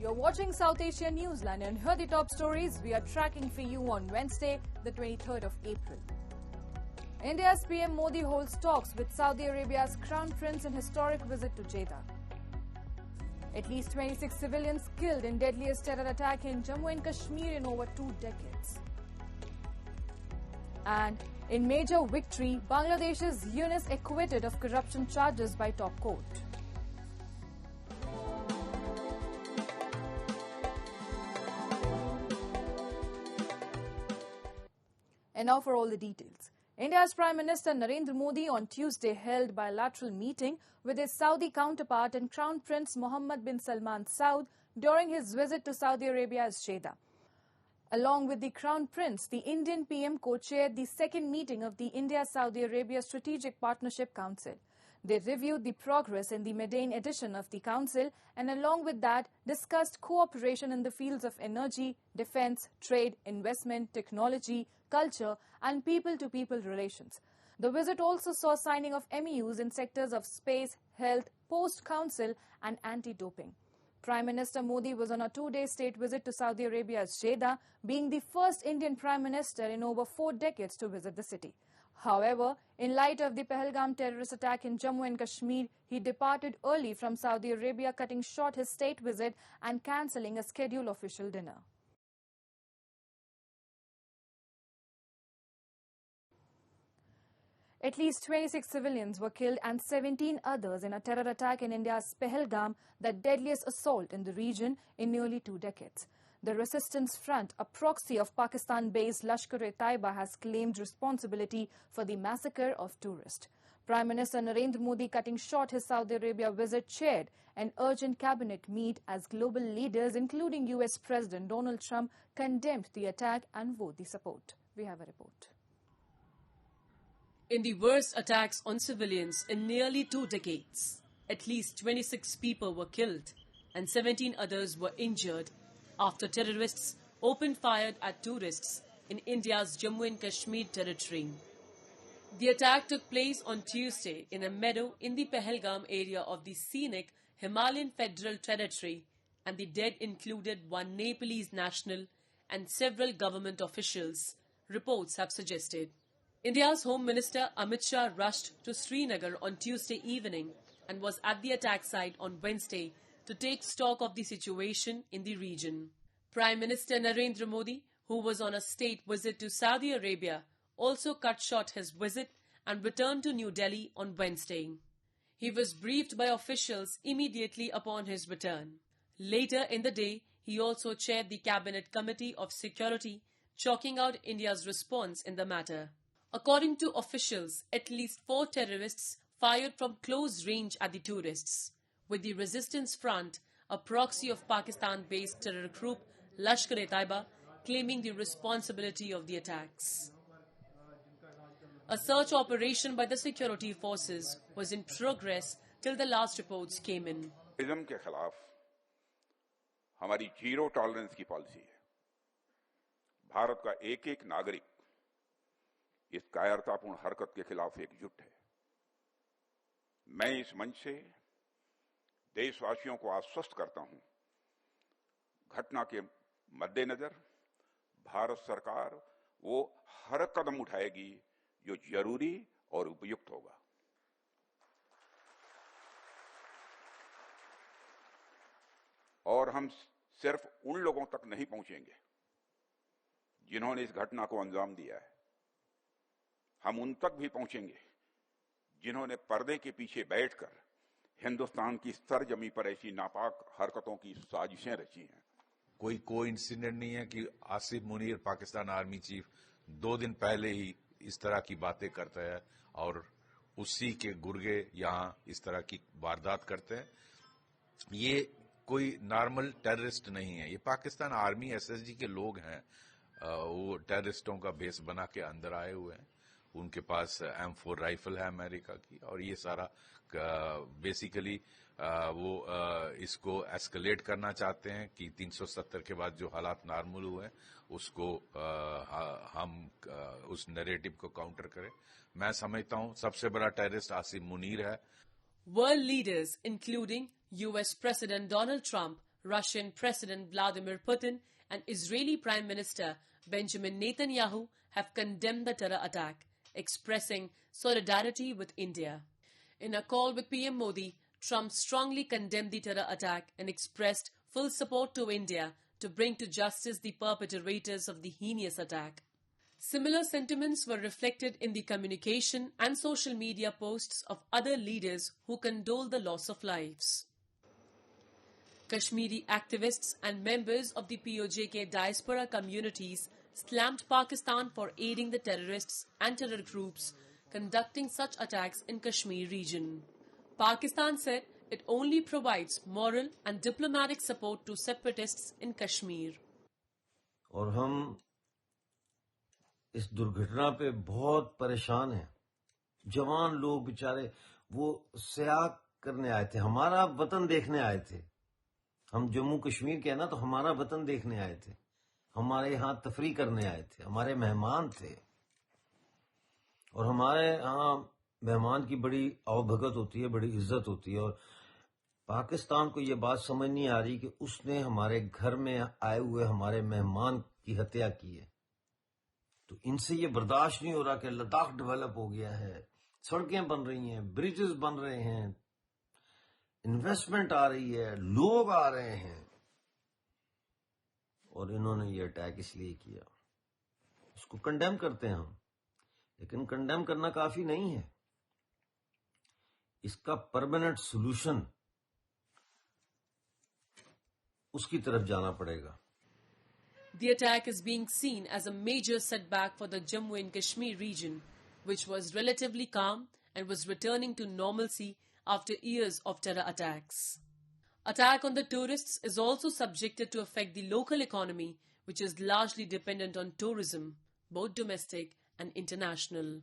You're watching South Asian Newsline, and here are the top stories we are tracking for you on Wednesday, the 23rd of April. India's PM Modi holds talks with Saudi Arabia's Crown Prince in historic visit to Jeddah. At least 26 civilians killed in deadliest terror attack in Jammu and Kashmir in over 2 decades. And in major victory, Bangladesh's Yunus acquitted of corruption charges by top court. And now for all the details. India's Prime Minister Narendra Modi on Tuesday held bilateral meeting with his Saudi counterpart and Crown Prince Mohammed bin Salman Saud during his visit to Saudi Arabia's Jeddah. Along with the Crown Prince, the Indian PM co-chaired the second meeting of the India-Saudi Arabia Strategic Partnership Council. They reviewed the progress in the Madain edition of the Council and along with that discussed cooperation in the fields of energy, defence, trade, investment, technology, culture and people-to-people relations. The visit also saw signing of MEUs in sectors of space, health, post-council and anti-doping. Prime Minister Modi was on a 2-day state visit to Saudi Arabia's Jeddah, being the first Indian Prime Minister in over 4 decades to visit the city. However, in light of the Pahalgam terrorist attack in Jammu and Kashmir, he departed early from Saudi Arabia, cutting short his state visit and cancelling a scheduled official dinner. At least 26 civilians were killed and 17 others in a terror attack in India's Pahalgam, the deadliest assault in the region in nearly 2 decades. The Resistance Front, a proxy of Pakistan-based Lashkar-e-Taiba, has claimed responsibility for the massacre of tourists. Prime Minister Narendra Modi, cutting short his Saudi Arabia visit, chaired an urgent cabinet meet as global leaders, including US President Donald Trump, condemned the attack and vowed the support. We have a report. In the worst attacks on civilians in nearly 2 decades, at least 26 people were killed and 17 others were injured after terrorists opened fire at tourists in India's Jammu and Kashmir territory. The attack took place on Tuesday in a meadow in the Pahalgam area of the scenic Himalayan Federal Territory, and the dead included 1 Nepalese national and several government officials, reports have suggested. India's Home Minister Amit Shah rushed to Srinagar on Tuesday evening and was at the attack site on Wednesday to take stock of the situation in the region. Prime Minister Narendra Modi, who was on a state visit to Saudi Arabia, also cut short his visit and returned to New Delhi on Wednesday. He was briefed by officials immediately upon his return. Later in the day, he also chaired the Cabinet Committee of Security, chalking out India's response in the matter. According to officials, at least 4 terrorists fired from close range at the tourists, with the Resistance Front, a proxy of Pakistan-based terror group Lashkar-e-Taiba, claiming the responsibility of the attacks. A search operation by the security forces was in progress till the last reports came in. terrorism के खिलाफ हमारी zero tolerance की policy है। भारत का एक-एक नागरिक इस कायरतापूर्ण हरकत के खिलाफ एकजुट है। मैं इस मंच से देशवासियों को आश्वस्त करता हूं, घटना के मद्देनजर भारत सरकार वो हर कदम उठाएगी जो जरूरी और उपयुक्त होगा। और हम सिर्फ उन लोगों तक नहीं पहुंचेंगे जिन्होंने इस घटना को अंजाम दिया है, हम उन तक भी पहुंचेंगे जिन्होंने पर्दे के पीछे बैठकर हिंदुस्तान की सरजमी पर ऐसी नापाक हरकतों की साजिशें रची हैं। कोई कोइंसिडेंट नहीं है कि आसिफ मुनीर पाकिस्तान आर्मी चीफ 2 दिन पहले ही इस तरह की बातें करता है और उसी के गुर्गे यहां इस तरह की वारदात करते हैं। ये कोई नॉर्मल टेररिस्ट नहीं है, ये पाकिस्तान आर्मी एसएसजी के लोग हैं। वो टेररिस्टों का बेस बना के अंदर आए हुए हैं। उनके पास M4 राइफल है अमेरिका की, और ये सारा बेसिकली वो इसको एस्केलेट करना चाहते हैं कि 370 के बाद जो हालात नॉर्मल हुए उसको हम उस नैरेटिव को काउंटर करें। मैं समझता हूं सबसे बड़ा टेररिस्ट आसिफ मुनीर है। World leaders, including US President Donald Trump, Russian President Vladimir Putin and Israeli Prime Minister Benjamin Netanyahu have condemned the terror attack, expressing solidarity with India. In a call with PM Modi, Trump strongly condemned the terror attack and expressed full support to India to bring to justice the perpetrators of the heinous attack. Similar sentiments were reflected in the communication and social media posts of other leaders who condoled the loss of lives. Kashmiri activists and members of the POJK diaspora communities slammed Pakistan for aiding the terrorists and terror groups conducting such attacks in Kashmir region. Pakistan said it only provides moral and diplomatic support to separatists in Kashmir. और हम इस दुर्घटना पे बहुत परेशान हैं। जवान लोग बेचारे वो सयाह करने आए थे, हमारा वतन देखने आए थे। हम जम्मू कश्मीर के हैं ना, तो हमारा वतन देखने आए थे, हमारे यहाँ तफरी करने आए थे, हमारे मेहमान थे। और हमारे यहाँ मेहमान की बड़ी आवभगत होती है, बड़ी इज्जत होती है। और पाकिस्तान को ये बात समझ नहीं आ रही कि उसने हमारे घर में आए हुए हमारे मेहमान की हत्या की है। तो इनसे ये बर्दाश्त नहीं हो रहा कि लद्दाख डेवलप हो गया है, सड़कें बन रही हैं, ब्रिजेस बन रहे हैं, इन्वेस्टमेंट आ रही है, लोग आ रहे हैं, और इन्होंने ये अटैक इसलिए किया। उसको कंडेम करते हैं हम, लेकिन कंडेम करना काफी नहीं है। इसका परमानेंट सॉल्यूशन उसकी तरफ जाना पड़ेगा। The attack is being seen as a major setback for the Jammu and Kashmir region, which was relatively calm and was returning to normalcy after years of terror attacks. Attack on the tourists is also subjected to affect the local economy, which is largely dependent on tourism, both domestic and international.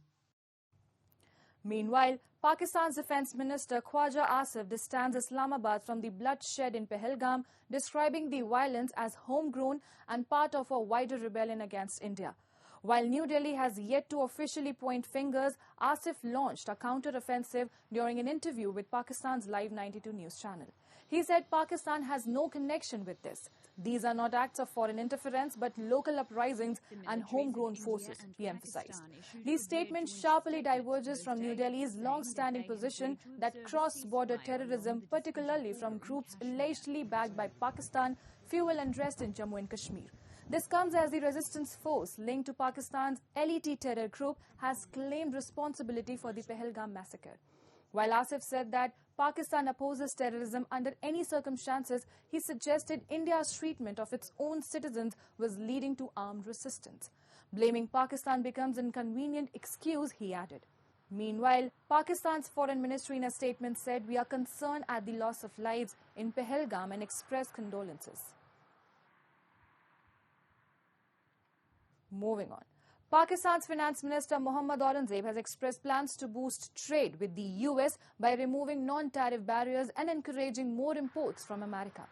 Meanwhile, Pakistan's Defence Minister Khwaja Asif distanced Islamabad from the bloodshed in Pahalgam, describing the violence as homegrown and part of a wider rebellion against India. While New Delhi has yet to officially point fingers, Asif launched a counter-offensive during an interview with Pakistan's Live 92 news channel. He said Pakistan has no connection with this. These are not acts of foreign interference, but local uprisings and homegrown forces, he emphasized. These statements sharply diverges from New Delhi's long-standing position that cross-border terrorism, particularly from groups allegedly backed by Pakistan, fuel unrest in Jammu and Kashmir. This comes as the resistance force linked to Pakistan's LET terror group has claimed responsibility for the Pahalgam massacre. While Asif said that Pakistan opposes terrorism under any circumstances, he suggested India's treatment of its own citizens was leading to armed resistance. Blaming Pakistan becomes an inconvenient excuse, he added. Meanwhile, Pakistan's foreign ministry in a statement said, "We are concerned at the loss of lives in Pahalgam and express condolences." Moving on. Pakistan's Finance Minister Mohammed has expressed plans to boost trade with the US by removing non-tariff barriers and encouraging more imports from America.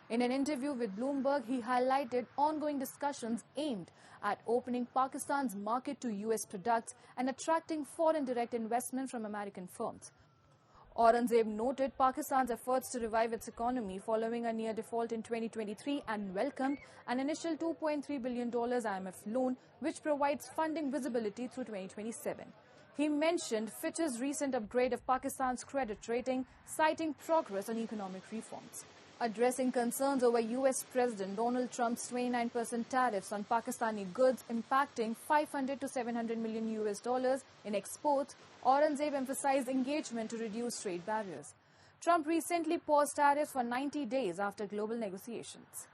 In an interview with Bloomberg, he highlighted ongoing discussions aimed at opening Pakistan's market to US products and attracting foreign direct investment from American firms. Aurangzeb noted Pakistan's efforts to revive its economy following a near default in 2023 and welcomed an initial $2.3 billion IMF loan, which provides funding visibility through 2027. He mentioned Fitch's recent upgrade of Pakistan's credit rating, citing progress on economic reforms. Addressing concerns over US President Donald Trump's 29% tariffs on Pakistani goods impacting $500 to $700 million in exports, Aurangzeb emphasized engagement to reduce trade barriers. Trump recently paused tariffs for 90 days after global negotiations.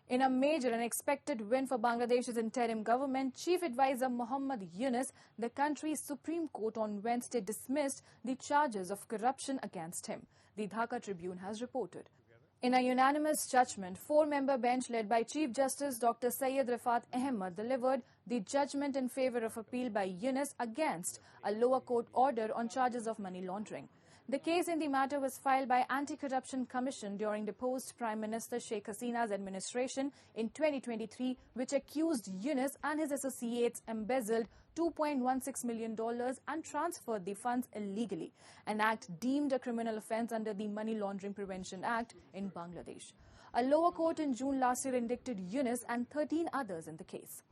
In a major and expected win for Bangladesh's interim government, Chief Advisor Muhammed Yunus, the country's Supreme Court on Wednesday dismissed the charges of corruption against him, the Dhaka Tribune has reported. In a unanimous judgment, four-member bench led by Chief Justice Dr. Syed Rafat Ahmed delivered the judgment in favor of appeal by Yunus against a lower court order on charges of money laundering. The case in the matter was filed by Anti-Corruption Commission during deposed Prime Minister Sheikh Hasina's administration in 2023, which accused Yunus and his associates embezzled $2.16 million and transferred the funds illegally, an act deemed a criminal offence under the Money Laundering Prevention Act in Bangladesh. A lower court in June last year indicted Yunus and 13 others in the case.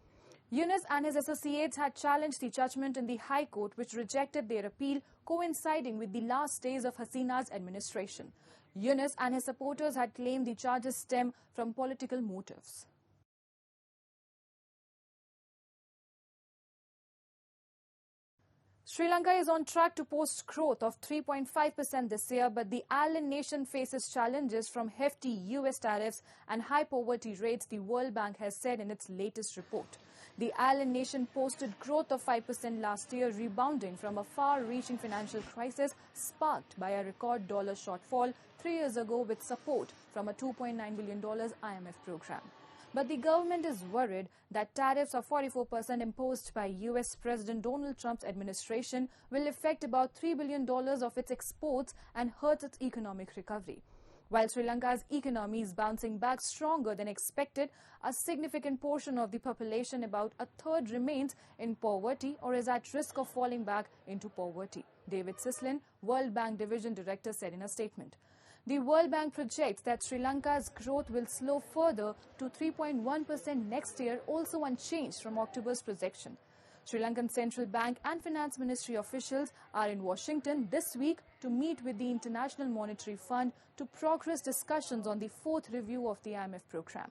Yunus and his associates had challenged the judgment in the High Court, which rejected their appeal, coinciding with the last days of Hasina's administration. Yunus and his supporters had claimed the charges stem from political motives. Sri Lanka is on track to post growth of 3.5% this year, but the island nation faces challenges from hefty US tariffs and high poverty rates, the World Bank has said in its latest report. The island nation posted growth of 5% last year, rebounding from a far-reaching financial crisis sparked by a record dollar shortfall 3 years ago with support from a $2.9 billion IMF program. But the government is worried that tariffs of 44% imposed by US President Donald Trump's administration will affect about $3 billion of its exports and hurt its economic recovery. While Sri Lanka's economy is bouncing back stronger than expected, a significant portion of the population, about a third, remains in poverty or is at risk of falling back into poverty, David Sislin, World Bank Division Director, said in a statement. The World Bank projects that Sri Lanka's growth will slow further to 3.1% next year, also unchanged from October's projection. Sri Lankan Central Bank and Finance Ministry officials are in Washington this week to meet with the International Monetary Fund to progress discussions on the 4th review of the IMF program.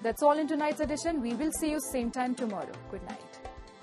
That's all in tonight's edition. We will see you same time tomorrow. Good night.